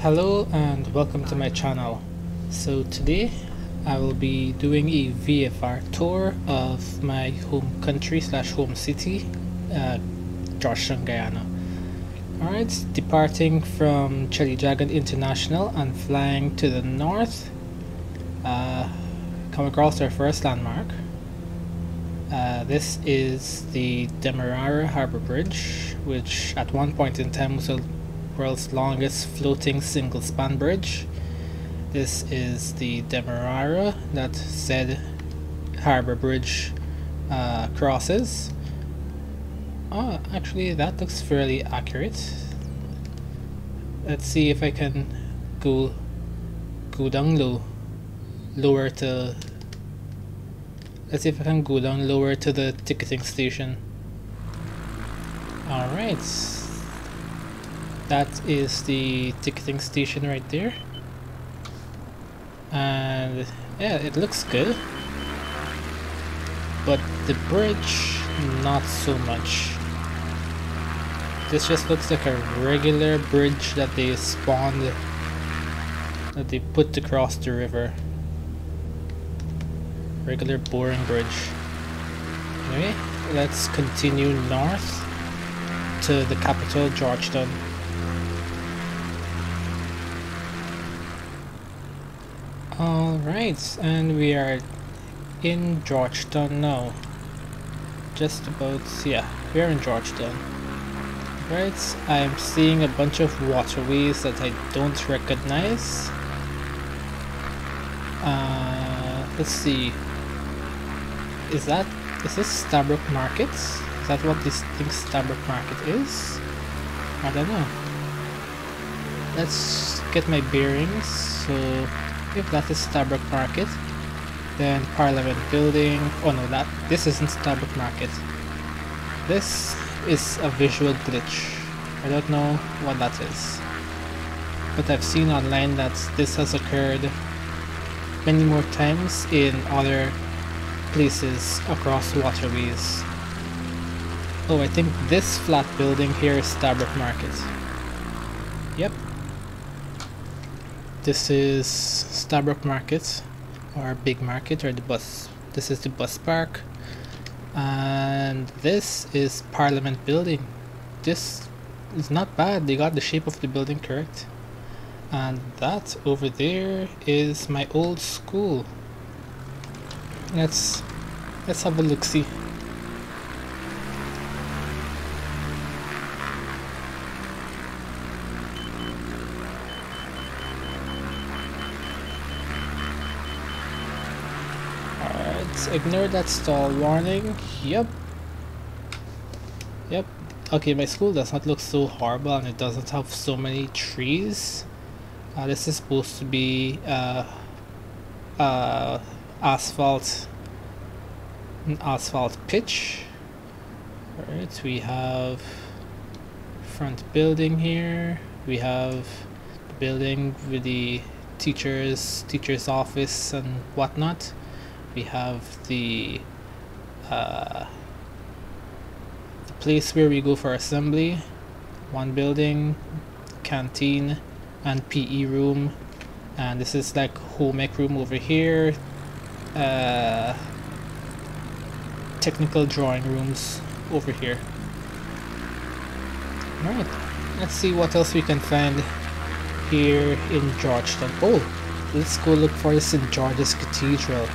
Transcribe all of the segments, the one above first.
Hello and welcome to my channel. So today I will be doing a VFR tour of my home country slash home city, Georgetown, Guyana. Alright, departing from Cheddi Jagan International and flying to the north, come across our first landmark. This is the Demerara Harbour Bridge, which at one point in time was the world's longest floating single span bridge. This is the Demerara that said Harbour Bridge crosses. Oh, actually that looks fairly accurate. Let's see if I can go down lower to. Let's see if I can go down lower to the ticketing station. Alright. That is the ticketing station right there. And yeah, it looks good. But the bridge, not so much. This just looks like a regular bridge that they spawned, that they put across the river. Regular boring bridge. Anyway, let's continue north to the capital, Georgetown. Alright, and we are in Georgetown now. Just about, yeah, we are in Georgetown. Right, I'm seeing a bunch of waterways that I don't recognize. Let's see. Is this Stabroek Market? Is that what this thing Stabroek Market is? I don't know. Let's get my bearings. So if that is Stabroek Market, then Parlament Building. Oh no, this isn't Stabroek Market. This is a visual glitch. I don't know what that is, but I've seen online that this has occurred many more times in other places across waterways. Oh, I think this flat building here is Stabroek Market. Yep. This is Stabroek Market, or Big Market, or the bus. This is the bus park. And this is Parlament Building. This is not bad. They got the shape of the building correct. And that over there is my old school. Let's have a look-see. Alright, ignore that stall warning. Yep. Okay, my school does not look so horrible and it doesn't have so many trees. This is supposed to be asphalt pitch. Alright, we have front building here. We have the building with the teacher's office and whatnot. We have the place where we go for assembly. One building, canteen, and PE room. And this is like home ec room over here. Technical drawing rooms over here. Alright, let's see what else we can find here in Georgetown. Oh, let's go look for the St. George's Cathedral.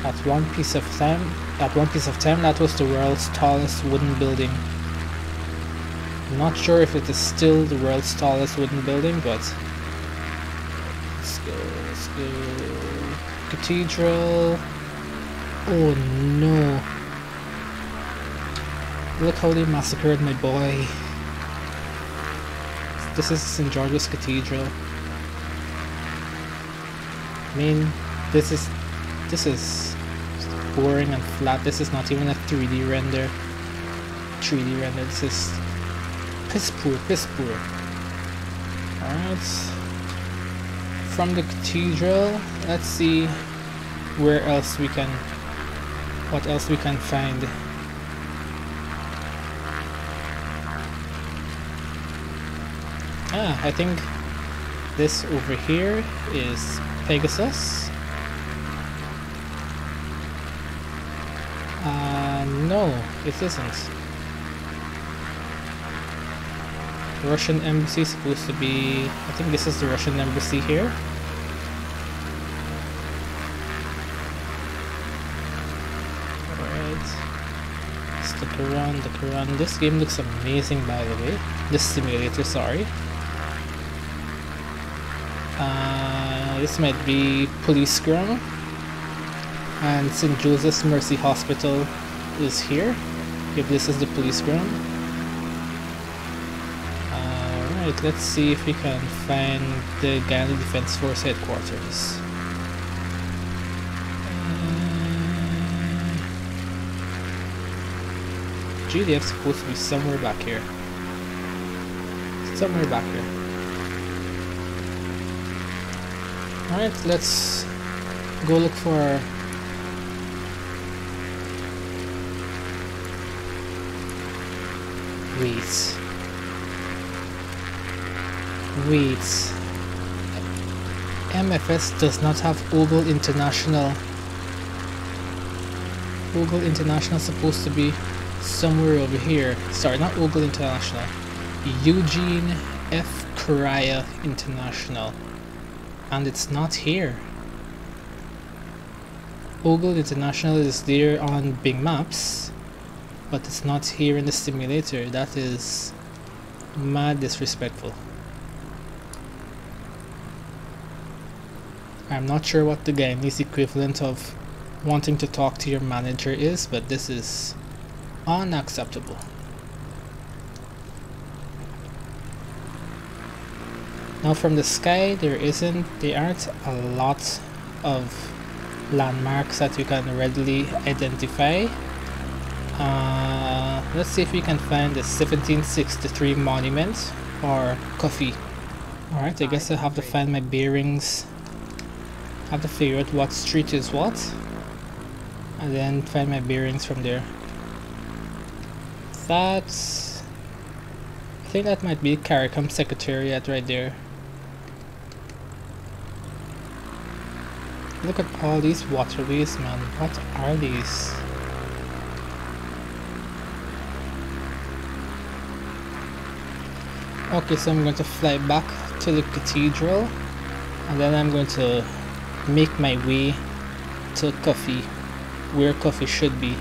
At one piece of time, that was the world's tallest wooden building. I'm not sure if it is still the world's tallest wooden building, but let's go. Cathedral. Oh no. Look how they massacred my boy. This is St. George's Cathedral. I mean, this is boring and flat. This is not even a 3D render. This is piss poor. Alright. From the cathedral, let's see what else we can find. I think this over here is Pegasus. No, it isn't. The Russian embassy is supposed to be... I think this is the Russian embassy here. Alright. Look around, look around. This game looks amazing, by the way. This simulator, sorry. This might be police ground. And St. Joseph's Mercy Hospital is here, if this is the police ground. Alright, let's see if we can find the Guyana Defense Force headquarters. GDF's supposed to be somewhere back here. Somewhere back here. Alright, let's go look for... Wait. MFS does not have Ogle International. Ogle International is supposed to be somewhere over here. Sorry, not Ogle International. Eugene F. Correa International. And it's not here. Ogle International is there on Bing Maps, but it's not here in the simulator. That is mad disrespectful. I'm not sure what the Guyanese equivalent of wanting to talk to your manager is, but this is unacceptable. Now from the sky there aren't a lot of landmarks that you can readily identify. Let's see if we can find the 1763 monument or coffee. Alright, I guess I have to find my bearings. I have to figure out what street is what, and then find my bearings from there. I think that might be CARICOM Secretariat right there. Look at all these waterways, man. What are these? Okay, so I'm going to fly back to the cathedral, and then I'm going to make my way to coffee, where coffee should be.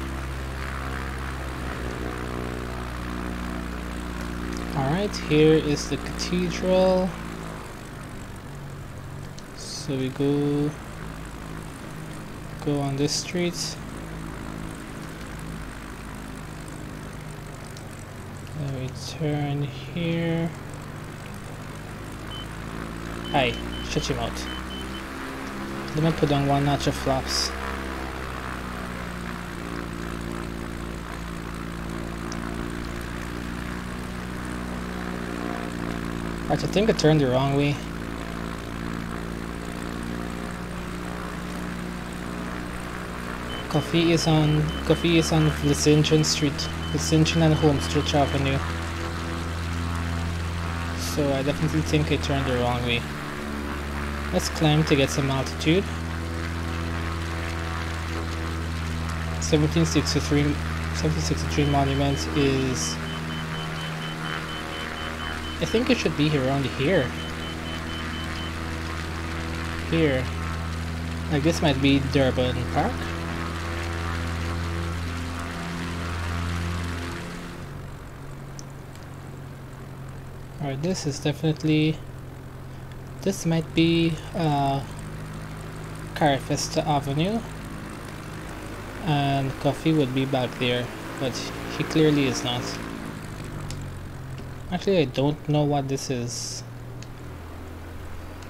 Alright, here is the cathedral. So we go on this street. Then we turn here. Hi, shut your mouth. Let me put on one notch of flaps. Right, I think I turned the wrong way. Coffee is on Vincentian Street, Vincentian and Homestretch Avenue. So I definitely think I turned the wrong way. Let's climb to get some altitude. 1763 monument is... I think it should be around here. Here. Like this might be Durban Park. Alright, this is definitely... This might be Carifesta Avenue. And Coffee would be back there, but he clearly is not. Actually, I don't know what this is.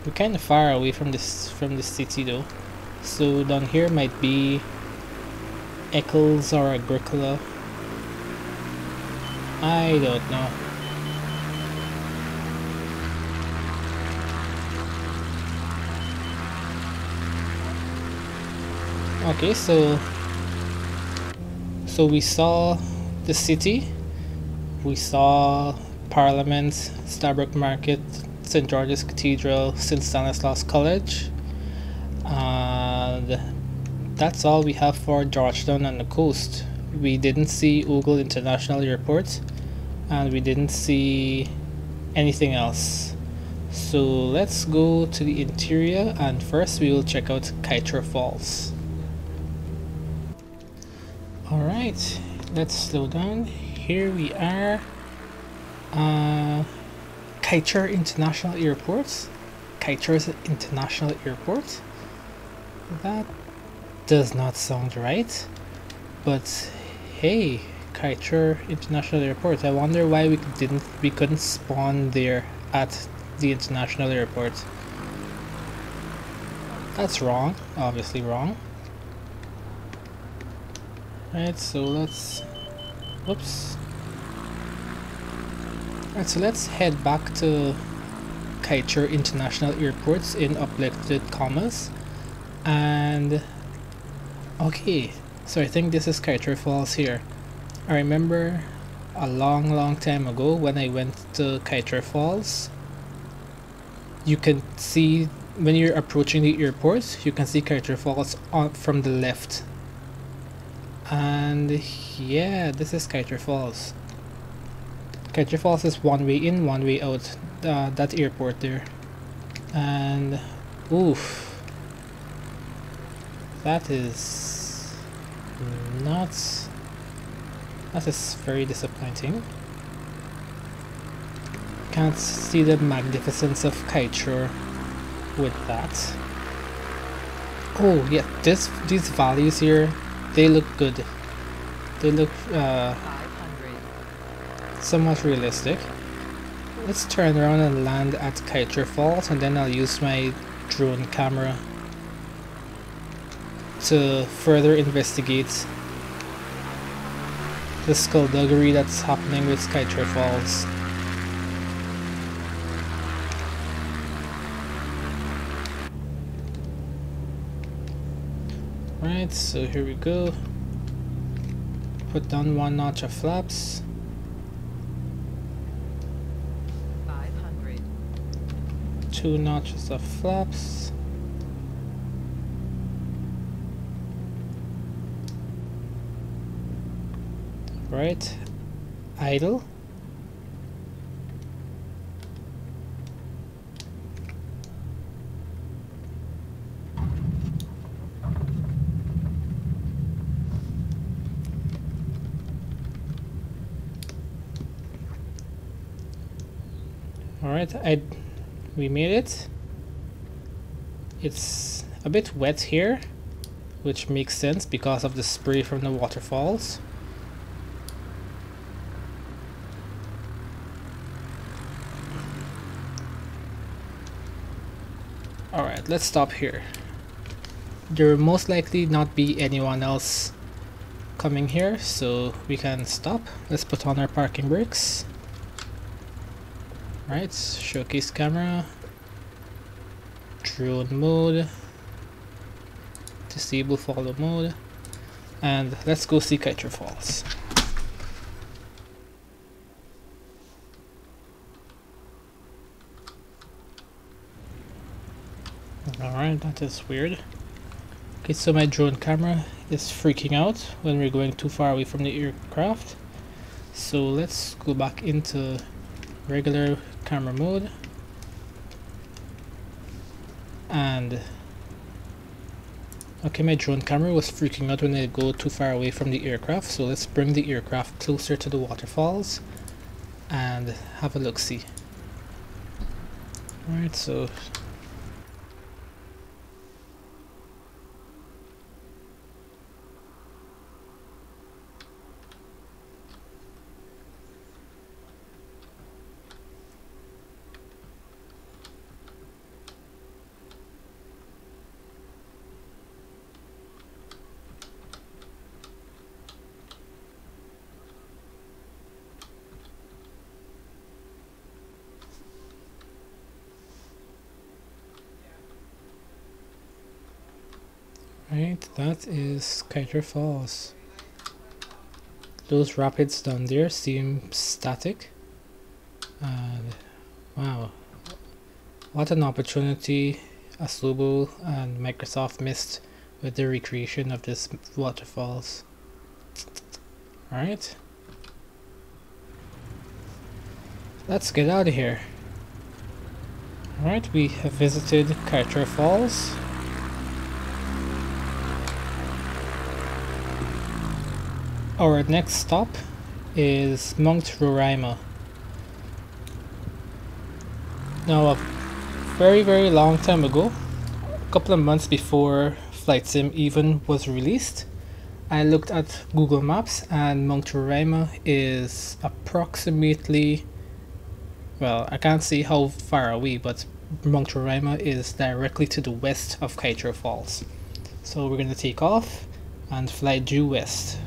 We're kind of far away from the city though. So down here might be Eccles or Agricola. I don't know. Okay, so we saw the city, we saw Parliament, Stabroek Market, St. George's Cathedral, St. Stanislaus College, and that's all we have for Georgetown on the coast. We didn't see Ogle International Airport, and we didn't see anything else. So let's go to the interior, and first we will check out Kaieture Falls. Alright, let's slow down. Here we are. Kaieture International Airport. Kaieture International Airport. That does not sound right. But hey, Kaieture International Airport. I wonder why we couldn't spawn there at the international airport. That's wrong, obviously wrong. Right, so let's Alright, so let's head back to Kaieture International Airports in uplifted commas. And okay, so I think this is Kaieture Falls here. I remember a long time ago when I went to Kaieture Falls, you can see when you're approaching the airport, you can see Kaieture Falls from the left. And yeah, this is Kaieture Falls. Kaieture Falls is one way in, one way out, that airport there. And oof, that is very disappointing. Can't see the magnificence of Kaieture with that. Oh yeah, these values here, they look good. They look somewhat realistic. Let's turn around and land at Kaieture Falls, and then I'll use my drone camera to further investigate the skullduggery that's happening with Kaieture Falls. Right, so here we go. Put down one notch of flaps. 500. 2 notches of flaps. Right, idle. Alright, we made it. It's a bit wet here, which makes sense because of the spray from the waterfalls. Alright, let's stop here. There will most likely not be anyone else coming here, so we can stop. Let's put on our parking brakes. Right, showcase camera, drone mode, disable follow mode, and let's go see Kaieture Falls. Alright, that is weird. Okay, so my drone camera is freaking out when we're going too far away from the aircraft. So let's go back into regular camera mode. And okay, my drone camera was freaking out when I go too far away from the aircraft. So let's bring the aircraft closer to the waterfalls and have a look-see. Alright, so right, that is Kaieture Falls. Those rapids down there seem static. And wow, what an opportunity Asubu and Microsoft missed with the recreation of this waterfalls. Alright, let's get out of here. Alright, we have visited Kaieture Falls. Our next stop is Mount Rorima. Now, a very long time ago, a couple of months before Flight Sim even was released, I looked at Google Maps and Mount Rorima is approximately, well, I can't see how far away, but Mount Rorima is directly to the west of Kaieture Falls. So we're going to take off and fly due west.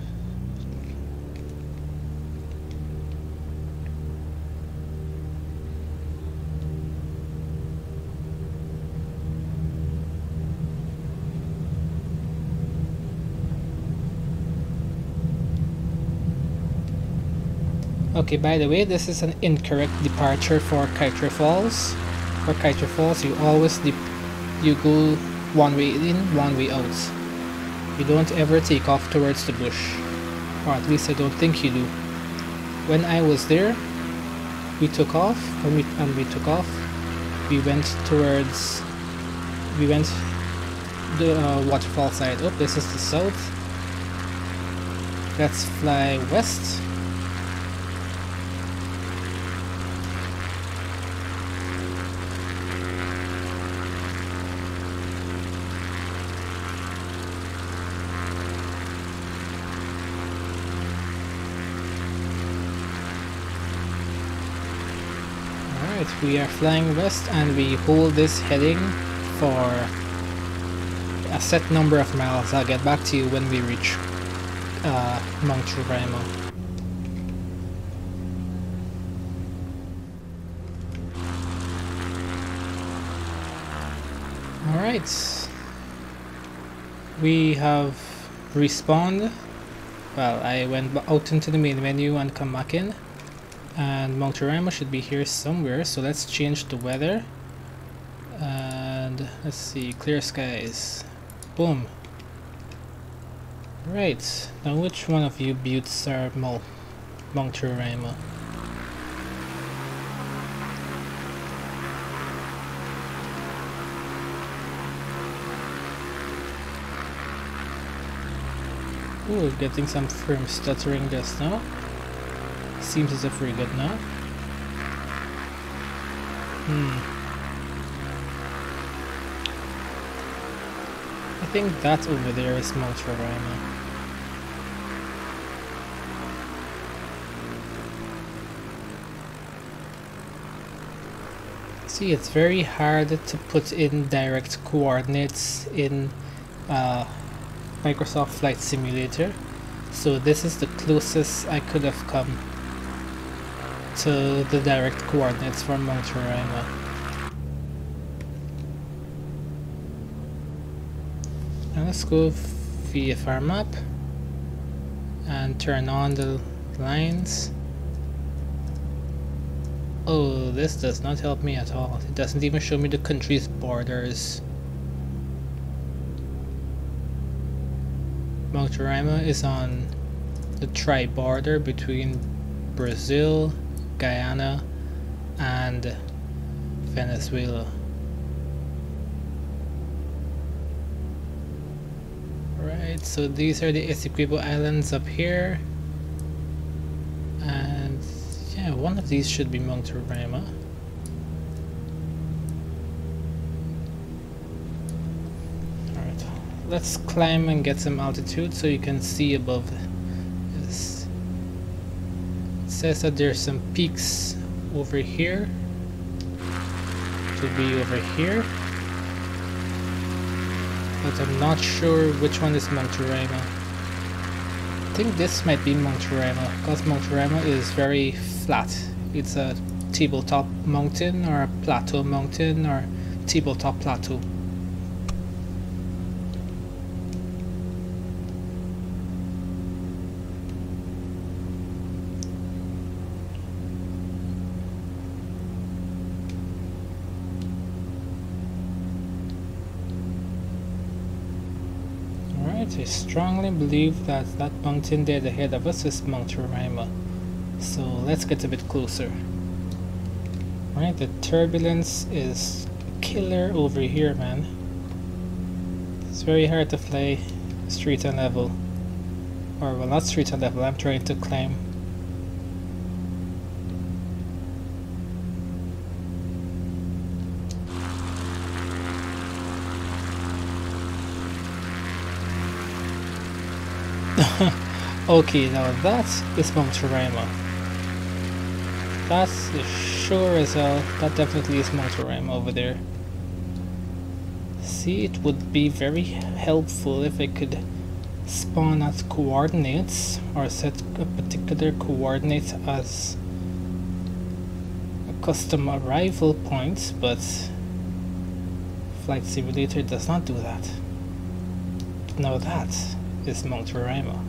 Okay, by the way, this is an incorrect departure for Kaieture Falls. For Kaieture Falls, you always you go one way in, one way out. You don't ever take off towards the bush, or at least I don't think you do. When I was there, we took off, and we took off. We went towards, the waterfall side. Oh, this is the south. Let's fly west. We are flying west and we hold this heading for a set number of miles. I'll get back to you when we reach Mount Rorima. Alright, we have respawned. Well, I went out into the main menu and come back in. And Mount Rorima should be here somewhere, so let's change the weather. And let's see, clear skies. Boom. Right, now which one of you buttes are Mount Rorima? Ooh, getting some firm stuttering just now. Seems as if we're good now. I think that over there is Mount Rorima. See, it's very hard to put in direct coordinates in Microsoft Flight Simulator. So this is the closest I could have come to the direct coordinates for Mount Rorima. Now let's go VFR map and turn on the lines. Oh, this does not help me at all. It doesn't even show me the country's borders. Mount Rorima is on the tri-border between Brazil, Guyana, and Venezuela. Right, so these are the Essequibo Islands up here. And yeah, one of these should be Mount Rorima. Alright, let's climb and get some altitude so you can see above this. Says that there's some peaks over here. It will be over here, but I'm not sure which one is Mount Rorima. I think this might be Mount Rorima because Mount Rorima is very flat. It's a tabletop mountain or a plateau mountain or tabletop plateau. Alright, I strongly believe that that mountain there ahead of us is Mount Rorima. So let's get a bit closer. Alright, the turbulence is killer over here, man. It's very hard to fly street and level. Or well, not street and level, I'm trying to climb. Okay, now that is Mount Rorima. That's sure as hell, that definitely is Mount Rorima over there. See, it would be very helpful if I could spawn at coordinates or set a particular coordinate as a custom arrival point, but Flight Simulator does not do that. Now that is Mount Rorima.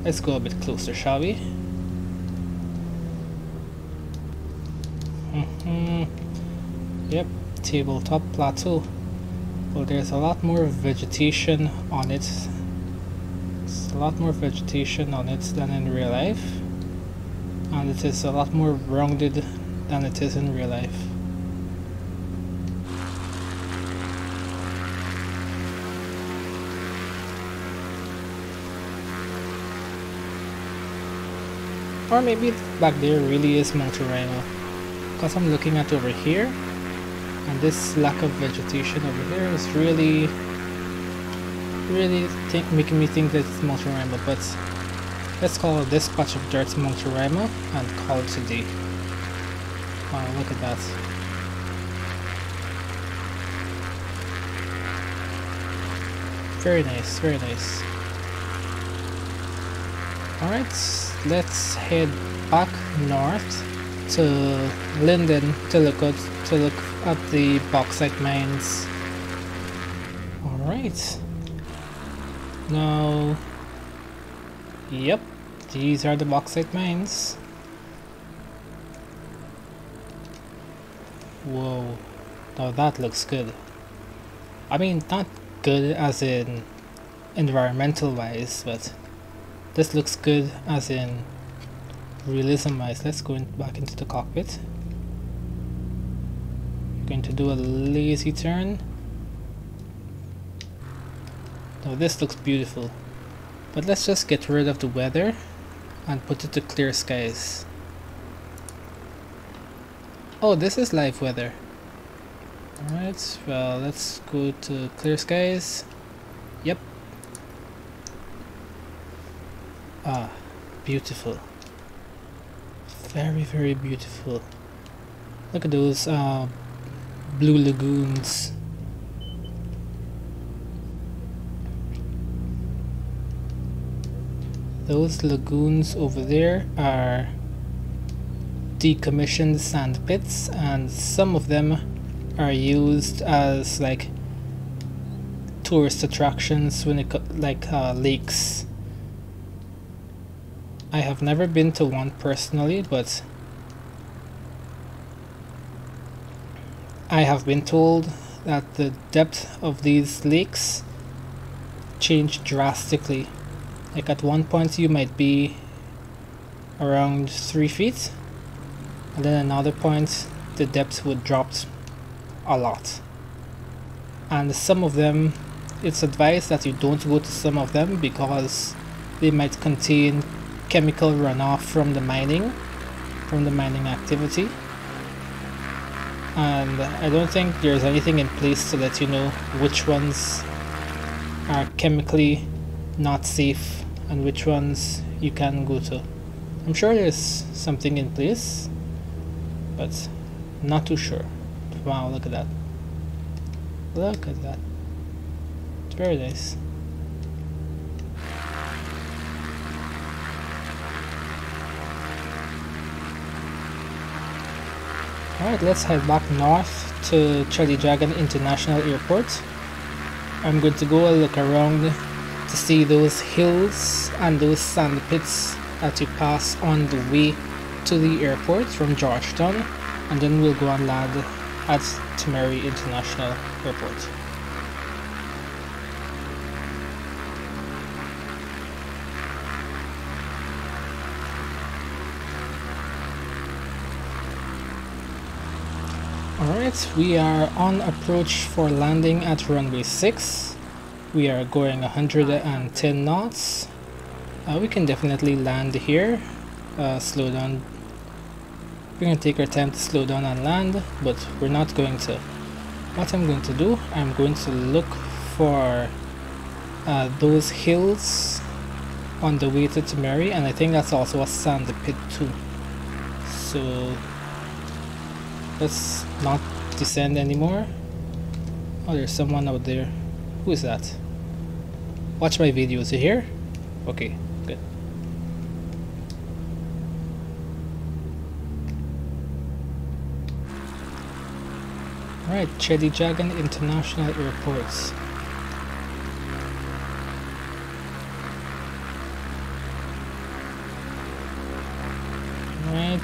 Let's go a bit closer, shall we? Yep, tabletop plateau. Well, there's a lot more vegetation on it. There's a lot more vegetation on it than in real life. And it is a lot more rounded than it is in real life. Or maybe back there really is Mount Rorima, because I'm looking at over here, and this lack of vegetation over here is really making me think that it's Mount Rorima. But let's call this patch of dirt Mount Rorima and call it a day. Wow, look at that. Very nice, very nice. Alright, let's head back north to Linden to look at the bauxite mines. Alright. Now, yep, these are the bauxite mines. Whoa, now that looks good. I mean, not good as in environmental wise, but this looks good as in realism wise. Let's go back into the cockpit. We're going to do a lazy turn. Now this looks beautiful, but let's just get rid of the weather and put it to clear skies. Oh, this is live weather. Alright, well, let's go to clear skies. Yep. Ah, beautiful. Very, very beautiful. Look at those blue lagoons. Those lagoons over there are decommissioned sand pits, and some of them are used as like tourist attractions when it lakes. I have never been to one personally, but I have been told that the depth of these lakes change drastically. Like at one point you might be around 3 feet, and then another point the depth would drop a lot. And some of them, it's advised that you don't go to some of them because they might contain chemical runoff from the mining activity, and I don't think there's anything in place to let you know which ones are chemically not safe and which ones you can go to. I'm sure there's something in place, but I'm not too sure. Wow, look at that. Look at that. It's very nice. Alright, let's head back north to Cheddi Jagan International Airport. I'm going to go a look around to see those hills and those sand pits that you pass on the way to the airport from Georgetown, and then we'll go and land at Demerara International Airport. Alright, we are on approach for landing at runway 6. We are going 110 knots. We can definitely land here. Slow down. We're going to take our time to slow down and land, but we're not going to. What I'm going to do, I'm going to look for those hills on the way to Demerara, and I think that's also a sand pit too. So let's not descend anymore. Oh, there's someone out there. Who is that? Watch my videos. You here? Okay, good. Alright, Cheddi Jagan International Airports. Right,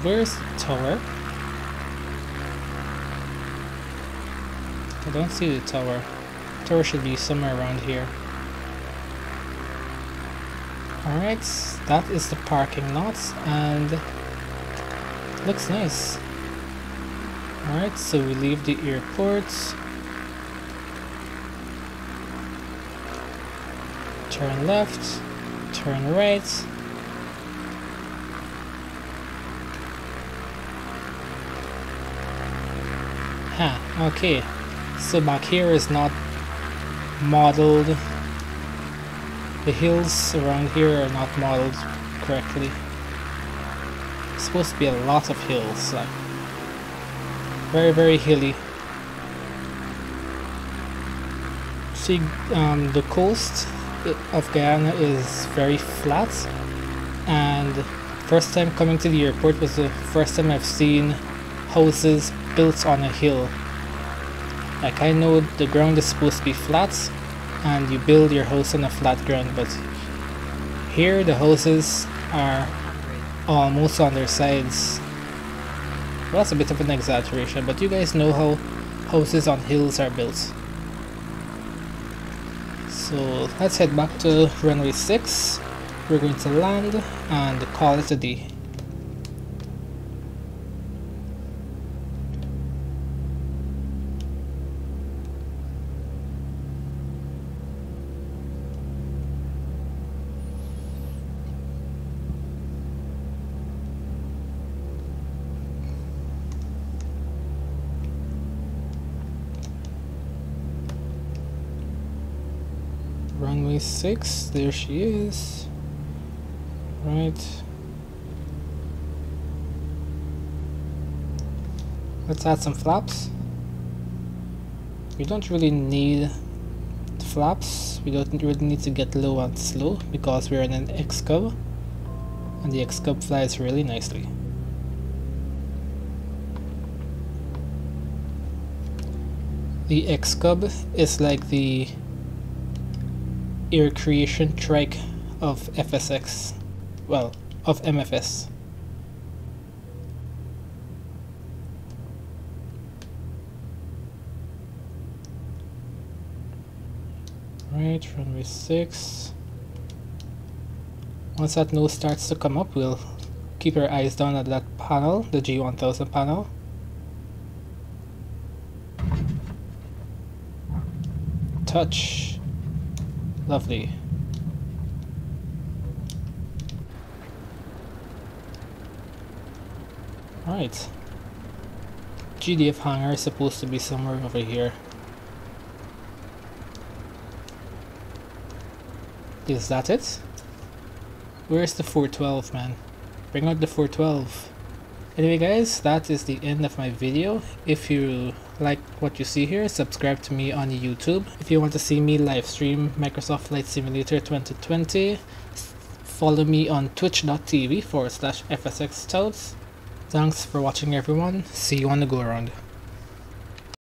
where's the tower? I don't see the tower. The tower should be somewhere around here. Alright, that is the parking lot, and looks nice. Alright, so we leave the airport. Turn left, turn right. Okay, so back here is not modeled. The hills around here are not modeled correctly. It's supposed to be a lot of hills, like very hilly. See, the coast of Guyana is very flat, and first time coming to the airport was the first time I've seen houses built on a hill. Like, I know the ground is supposed to be flat and you build your house on a flat ground, but here the houses are almost on their sides. Well, that's a bit of an exaggeration, but you guys know how houses on hills are built. So let's head back to runway 6. We're going to land and call it a day. Runway 6, there she is. Right. Let's add some flaps. We don't really need flaps. We don't really need to get low and slow because we're in an X-Cub, and the X-Cub flies really nicely. The X-Cub is like the air creation trike of FSX, well, of MFS. Right, runway 6. Once that nose starts to come up, we'll keep our eyes down at that panel, the G1000 panel. Touch. Lovely. Right. GDF hangar is supposed to be somewhere over here. Is that it? Where's the 412, man? Bring out the 412. Anyway guys, that is the end of my video. If you like what you see here, subscribe to me on YouTube. If you want to see me live stream Microsoft Flight Simulator 2020, follow me on twitch.tv/FSXTout. Thanks for watching everyone. See you on the go around.